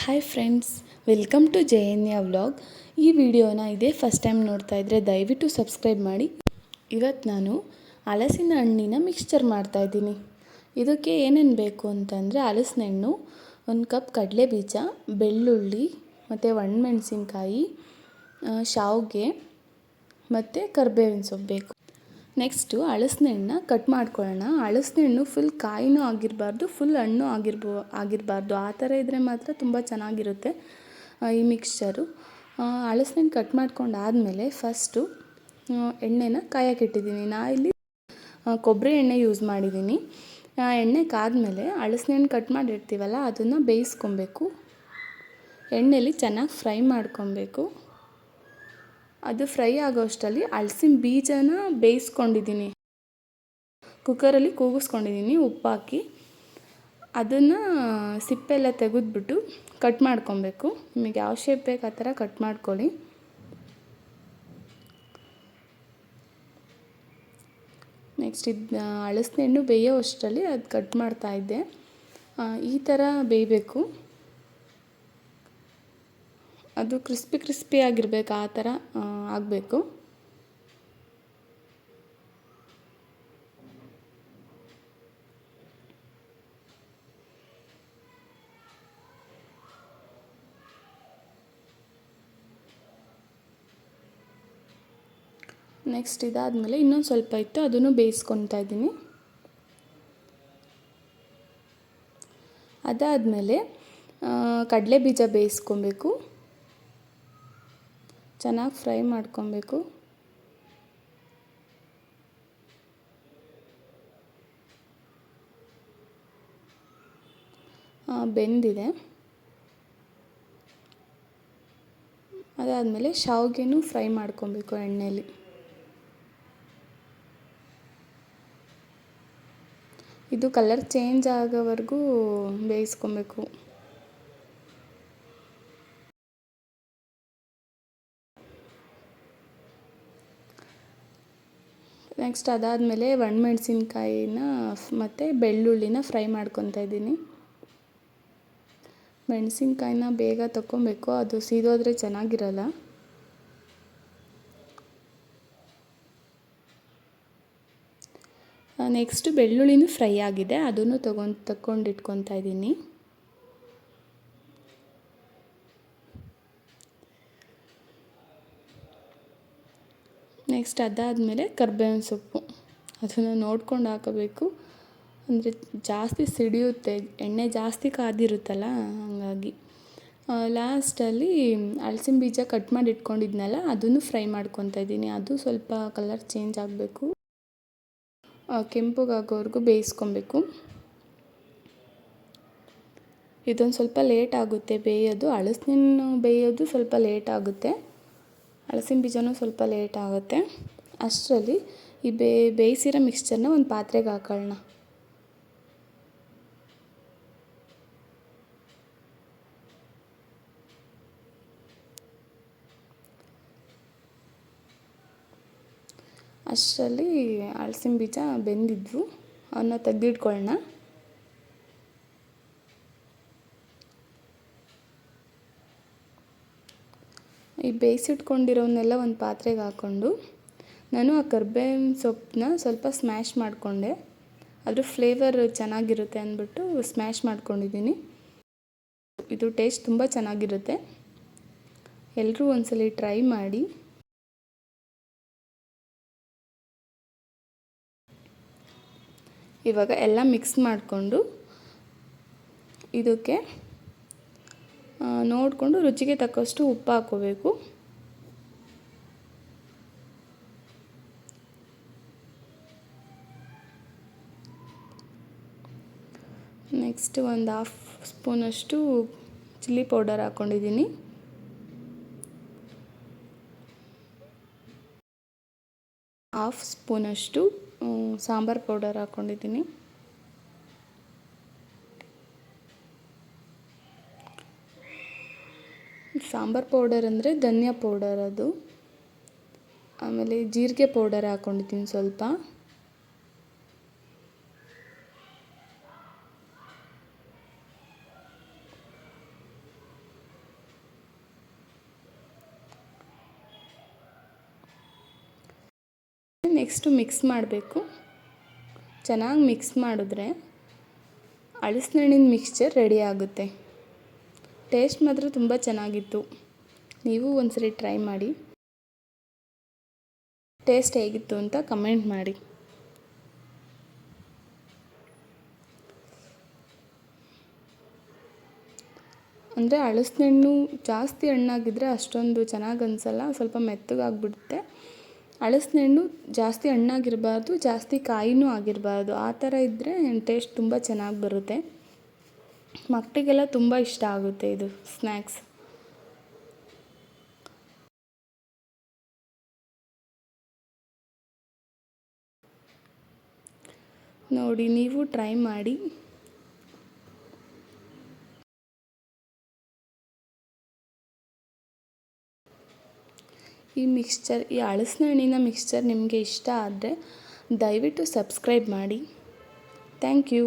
Hi friends, welcome to Jayanya vlog. ಈ ವಿಡಿಯೋನ ಇದೇ ಫಸ್ಟ್ ಟೈಮ್ ನೋಡ್ತಾ ಇದ್ದರೆ ದಯವಿಟ್ಟು ಸಬ್ಸ್ಕ್ರೈಬ್ ಮಾಡಿ. ಇವತ್ತು ನಾನು ಹಲಸಿನ ಹಣ್ಣಿನ ಮಿಕ್ಸ್ಚರ್ ಮಾಡ್ತಾಯಿದ್ದೀನಿ. ಇದಕ್ಕೆ ಏನೇನು ಬೇಕು ಅಂತಂದರೆ ಹಲಸಿನ ಹಣ್ಣು, 1 ಕಪ್ ಕಡಲೆ ಬೀಜ, ಬೆಳ್ಳುಳ್ಳಿ ಮತ್ತು ಒಣಮೆಣಸಿನ್ಕಾಯಿ, ಶಾವಿಗೆ ಮತ್ತು ಕರಿಬೇವಿನ ಸೊಪ್ಪು ಬೇಕು. ನೆಕ್ಸ್ಟು ಹಲಸಿನ ಹಣ್ಣನ್ನ ಕಟ್ ಮಾಡ್ಕೊಳ್ಳೋಣ. ಹಲಸಿನ ಹಣ್ಣು ಫುಲ್ ಕಾಯಿನೂ ಆಗಿರಬಾರ್ದು, ಫುಲ್ ಹಣ್ಣು ಆಗಿರಬಾರ್ದು. ಆ ಥರ ಇದ್ದರೆ ಮಾತ್ರ ತುಂಬ ಚೆನ್ನಾಗಿರುತ್ತೆ ಈ ಮಿಕ್ಸ್ಚರು. ಹಲಸಿನ ಹಣ್ಣು ಕಟ್ ಮಾಡ್ಕೊಂಡಾದಮೇಲೆ ಫಸ್ಟು ಎಣ್ಣೆನ ಕಾಯಕ್ಕಿಟ್ಟಿದ್ದೀನಿ. ಇಲ್ಲಿ ಕೊಬ್ಬರಿ ಎಣ್ಣೆ ಯೂಸ್ ಮಾಡಿದ್ದೀನಿ. ಎಣ್ಣೆ ಕಾದ್ಮೇಲೆ ಹಲಸಿನ ಹಣ್ಣು ಕಟ್ ಮಾಡಿರ್ತೀವಲ್ಲ ಅದನ್ನು ಬೇಯಿಸ್ಕೊಬೇಕು. ಎಣ್ಣೆಲಿ ಚೆನ್ನಾಗಿ ಫ್ರೈ ಮಾಡ್ಕೊಬೇಕು. ಅದು ಫ್ರೈ ಆಗೋ ಅಷ್ಟರಲ್ಲಿ ಹಲಸಿನ ಬೀಜನ ಬೇಯಿಸ್ಕೊಂಡಿದ್ದೀನಿ, ಕುಕ್ಕರಲ್ಲಿ ಕೂಗಿಸ್ಕೊಂಡಿದ್ದೀನಿ ಉಪ್ಪು ಹಾಕಿ. ಅದನ್ನು ಸಿಪ್ಪೆಲ್ಲ ತೆಗೆದ್ಬಿಟ್ಟು ಕಟ್ ಮಾಡ್ಕೊಬೇಕು. ನಿಮಗೆ ಯಾವ ಶೇಪ್ ಬೇಕು ಆ ಥರ ಕಟ್ ಮಾಡ್ಕೊಳ್ಳಿ. ನೆಕ್ಸ್ಟ್ ಹಲಸಿನ ಹಣ್ಣು ಬೇಯೋ ಅಷ್ಟರಲ್ಲಿ ಅದು ಕಟ್ ಮಾಡ್ತಾಯಿದ್ದೆ. ಈ ಥರ ಬೇಯಬೇಕು, ಅದು ಕ್ರಿಸ್ಪಿ ಆಗಿರಬೇಕು, ಆ ಥರ ಆಗಬೇಕು. ನೆಕ್ಸ್ಟ್ ಇದಾದಮೇಲೆ ಇನ್ನೊಂದು ಸ್ವಲ್ಪ ಇತ್ತು, ಅದನ್ನು ಬೇಯಿಸ್ಕೊತಾ ಇದ್ದೀನಿ. ಅದಾದಮೇಲೆ ಕಡಲೆ ಬೀಜ ಬೇಯಿಸ್ಕೊಬೇಕು, ಚೆನ್ನಾಗಿ ಫ್ರೈ ಮಾಡ್ಕೊಬೇಕು. ಬೆಂದಿದೆ. ಅದಾದಮೇಲೆ ಶಾವಿಗೆನೂ ಫ್ರೈ ಮಾಡ್ಕೊಬೇಕು ಎಣ್ಣೆಯಲ್ಲಿ. ಇದು ಕಲರ್ ಚೇಂಜ್ ಆಗೋವರೆಗೂ ಬೇಯಿಸ್ಕೊಬೇಕು. ನೆಕ್ಸ್ಟ್ ಅದಾದಮೇಲೆ ಒಣಮೆಣಸಿನ್ಕಾಯಿನ ಮತ್ತು ಬೆಳ್ಳುಳ್ಳಿನ ಫ್ರೈ ಮಾಡ್ಕೊತಾ ಇದ್ದೀನಿ. ಮೆಣಸಿನ್ಕಾಯಿನ ಬೇಗ ತಗೊಬೇಕು, ಅದು ಸೀದೋದ್ರೆ ಚೆನ್ನಾಗಿರಲ್ಲ. ನೆಕ್ಸ್ಟ್ ಬೆಳ್ಳುಳ್ಳಿನೂ ಫ್ರೈ ಆಗಿದೆ, ಅದನ್ನು ತಗೊಂಡು ಇಟ್ಕೊತಾ ಇದ್ದೀನಿ. ನೆಕ್ಸ್ಟ್ ಅದಾದಮೇಲೆ ಕರಿಬೇವಿನ ಸೊಪ್ಪು, ಅದನ್ನು ನೋಡ್ಕೊಂಡು ಹಾಕಬೇಕು, ಅಂದರೆ ಜಾಸ್ತಿ ಸಿಡಿಯುತ್ತೆ, ಎಣ್ಣೆ ಜಾಸ್ತಿ ಕಾದಿರುತ್ತಲ್ಲ ಹಾಗಾಗಿ. ಲಾಸ್ಟಲ್ಲಿ ಹಲಸಿನ ಬೀಜ ಕಟ್ ಮಾಡಿ ಇಟ್ಕೊಂಡಿದ್ನಲ್ಲ ಅದನ್ನು ಫ್ರೈ ಮಾಡ್ಕೊತಾ ಇದ್ದೀನಿ. ಅದು ಸ್ವಲ್ಪ ಕಲರ್ ಚೇಂಜ್ ಆಗಬೇಕು, ಕೆಂಪಗಾಗೋವರೆಗೂ ಬೇಯಿಸ್ಕೊಬೇಕು. ಇದೊಂದು ಸ್ವಲ್ಪ ಲೇಟ್ ಆಗುತ್ತೆ ಬೇಯೋದು. ಹಲಸಿನ ಹಣ್ಣು ಬೇಯೋದು ಸ್ವಲ್ಪ ಲೇಟ್ ಆಗುತ್ತೆ, ಹಲಸಿನ ಬೀಜನೂ ಸ್ವಲ್ಪ ಲೇಟ್ ಆಗುತ್ತೆ. ಅಷ್ಟರಲ್ಲಿ ಈ ಬೇಯಿಸಿರೋ ಮಿಕ್ಸ್ಚರ್ನ ಒಂದು ಪಾತ್ರೆಗೆ ಹಾಕೊಳ್ಳೋಣ. ಅಷ್ಟರಲ್ಲಿ ಹಲಸಿನ ಬೀಜ ಬೆಂದಿದ್ವು, ಅವನ್ನ ತೆಗೆದಿಟ್ಕೊಳ್ಳೋಣ. ಈ ಬೇಯಿಸಿಟ್ಕೊಂಡಿರೋವನ್ನೆಲ್ಲ ಒಂದು ಪಾತ್ರೆಗೆ ಹಾಕ್ಕೊಂಡು ನಾನು ಆ ಕರಿಬೇವಿನ ಸೊಪ್ಪನ್ನ ಸ್ವಲ್ಪ ಸ್ಮ್ಯಾಶ್ ಮಾಡಿಕೊಂಡೆ. ಅದ್ರ ಫ್ಲೇವರ್ ಚೆನ್ನಾಗಿರುತ್ತೆ ಅಂದ್ಬಿಟ್ಟು ಸ್ಮ್ಯಾಶ್ ಮಾಡ್ಕೊಂಡಿದ್ದೀನಿ. ಇದು ಟೇಸ್ಟ್ ತುಂಬ ಚೆನ್ನಾಗಿರುತ್ತೆ, ಎಲ್ಲರೂ ಒಂದ್ಸಲಿ ಟ್ರೈ ಮಾಡಿ. ಇವಾಗ ಎಲ್ಲ ಮಿಕ್ಸ್ ಮಾಡಿಕೊಂಡು ಇದಕ್ಕೆ ನೋಡಿಕೊಂಡು ರುಚಿಗೆ ತಕ್ಕಷ್ಟು ಉಪ್ಪು ಹಾಕ್ಕೋಬೇಕು. ನೆಕ್ಸ್ಟ್ ಒಂದು 1/2 ಸ್ಪೂನಷ್ಟು ಚಿಲ್ಲಿ ಪೌಡರ್ ಹಾಕ್ಕೊಂಡಿದ್ದೀನಿ. ಹಾಫ್ ಸ್ಪೂನಷ್ಟು ಸಾಂಬಾರು ಪೌಡರ್ ಹಾಕ್ಕೊಂಡಿದ್ದೀನಿ. ಸಾಂಬಾರು ಪೌಡರ್ ಅಂದರೆ ಧನಿಯಾ ಪೌಡರ್ ಅದು. ಆಮೇಲೆ ಜೀರಿಗೆ ಪೌಡರ್ ಹಾಕ್ಕೊಂಡಿದ್ದೀನಿ ಸ್ವಲ್ಪ. ನೆಕ್ಸ್ಟು ಮಿಕ್ಸ್ ಮಾಡಬೇಕು. ಚೆನ್ನಾಗಿ ಮಿಕ್ಸ್ ಮಾಡಿದ್ರೆ ಹಲಸಿನ ಹಣ್ಣಿನ ಮಿಕ್ಸ್ಚರ್ ರೆಡಿ ಆಗುತ್ತೆ. ಟೇಸ್ಟ್ ಮಾತ್ರ ತುಂಬ ಚೆನ್ನಾಗಿತ್ತು. ನೀವು ಒಂದ್ಸರಿ ಟ್ರೈ ಮಾಡಿ. ಟೇಸ್ಟ್ ಹೇಗಿತ್ತು ಅಂತ ಕಮೆಂಟ್ ಮಾಡಿ. ಅಂದರೆ ಹಲಸಿನ ಹಣ್ಣು ಜಾಸ್ತಿ ಹಣ್ಣಾಗಿದ್ದರೆ ಅಷ್ಟೊಂದು ಚೆನ್ನಾಗಿ ಅನಿಸಲ್ಲ, ಸ್ವಲ್ಪ ಮೆತ್ತಗಾಗ್ಬಿಡುತ್ತೆ. ಹಲಸಿನ ಹಣ್ಣು ಜಾಸ್ತಿ ಹಣ್ಣಾಗಿರಬಾರ್ದು, ಜಾಸ್ತಿ ಕಾಯಿನೂ ಆಗಿರಬಾರ್ದು. ಆ ಥರ ಇದ್ದರೆ ಟೇಸ್ಟ್ ತುಂಬ ಚೆನ್ನಾಗಿ ಬರುತ್ತೆ. ಮಕ್ಕಳಿಗೆಲ್ಲ ತುಂಬ ಇಷ್ಟ ಆಗುತ್ತೆ ಇದು ಸ್ನ್ಯಾಕ್ಸ್. ನೋಡಿ, ನೀವು ಟ್ರೈ ಮಾಡಿ. ಈ ಹಲಸಿನ ಹಣ್ಣಿನ ಮಿಕ್ಸ್ಚರ್ ನಿಮಗೆ ಇಷ್ಟ ಆದರೆ ದಯವಿಟ್ಟು ಸಬ್ಸ್ಕ್ರೈಬ್ ಮಾಡಿ. Thank you.